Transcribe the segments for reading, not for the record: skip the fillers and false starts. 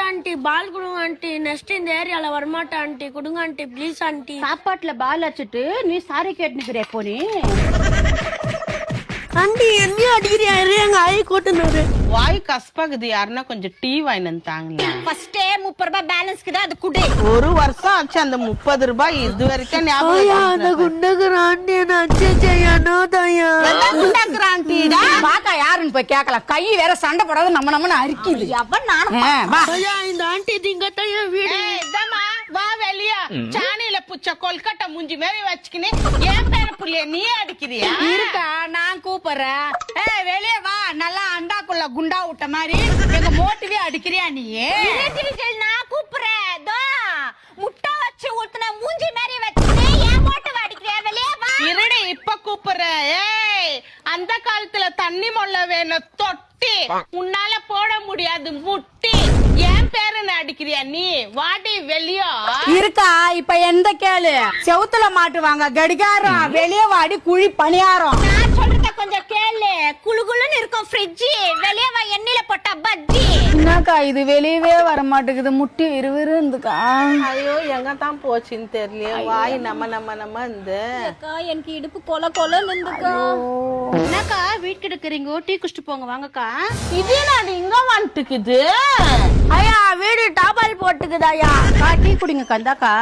Aunty பால் கொடுங்க aunty next இந்த ஏரியால வரமாட்டேன் ஆண்டி கொடுங்க ஆண்டி ப்ளீஸ் ஆண்டி. சாப்பாட்டுல பால் வச்சுட்டு நீ சாரி கேட்டுக்கிற போனி ஆண்டி என்ன அடிக்கிறியா எங்க ஆயி கூட்டுனரு வாய் கஸ்பாக்குது. யாருன்னா கொஞ்சம் டீ வாங்கினு தாங்க. ஃபர்ஸ்டே 30 ரூபாய் பேலன்ஸ்க்கு தான் அது குடு. ஒரு வருஷம் ஆச்சு அந்த 30 ரூபாய் இது வரைக்கும் ஞாபகம். அந்த குண்டகர் ஆண்டி என்ன அச்சையா நோதாயா குண்டாக்குறான்டா. பாக்கா யாருன்னு போய் கேக்கலாம். கை வேற சண்டை போடாத நம்ம அரிக்குது. எவன் நானும் ஐயா இந்த ஆண்டி திங்கத்தையா வீடு வா வெளிய. சாணியில புச்ச கொல்கட்டை மூஞ்சி மாதிரி வச்சுக்கினே ஏன் பேர புள்ளைய நீ அடிக்கிறியா? இருக்கா நான் கூப்பிடுறேன். வெளியே வா. நல்லா அண்டாக்குள்ள குண்டா விட்ட மாதிரி எங்க மோட்டிவே அடிக்கிறியா நீ? நான் கூப்பிடுறேன். முட்டை வச்சு ஊத்துன மூஞ்சி மாதிரி வச்சுக்கினே ஏன் மோட்டிவே அடிக்கிறியா? வெளியே வா. இருடி இப்ப கூப்பிடுறேன். ஏய் அந்த காலத்துல தண்ணி மொள்ள வேணும் தொட்டி, உன்னால போட முடியாது முட்டி. ஏன் பேருன்னு அடிக்கிறியா நீ? வாடி வெளியோ. இருக்கா இப்ப எந்த கேளு. செவுத்துல மாட்டுவாங்க கடிகாரம். வெளியே வாடி குழி பணியாரம். நான் சொல்றத கொஞ்சம் கேளு. குளுகுளுன்னு இருக்கும் ஃப்ரிட்ஜ். வெளியே வா எண்ணெயில போட்டா பஜ்ஜி. என்னக்கா இது வெளியவே வர மாட்டேங்குது. முட்டி விறுவிறு இருந்துக்கா. ஐயோ எங்க தான் போச்சுன்னு தெரியல. வாய் நம்ம இந்த எனக்கு இடுப்பு கொல கொலன்னு இருந்துக்கா. என்னக்கா வீட்டுக்கு எடுக்கிறீங்க? டீ குடிச்சிட்டு போங்க வாங்கக்கா. இது நான் இங்க வந்துட்டுக்குது. ஐயா வீடு டாபால் போட்டுக்குதாயா. டீ குடிங்க கந்தாக்கா.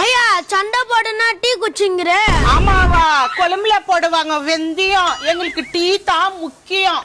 ஐயா சண்டை போடுனா டீ குச்சிங்கிற. ஆமாவா கொழும்புல போடுவாங்க வெந்தயம். எங்களுக்கு டீ தான் முக்கியம்.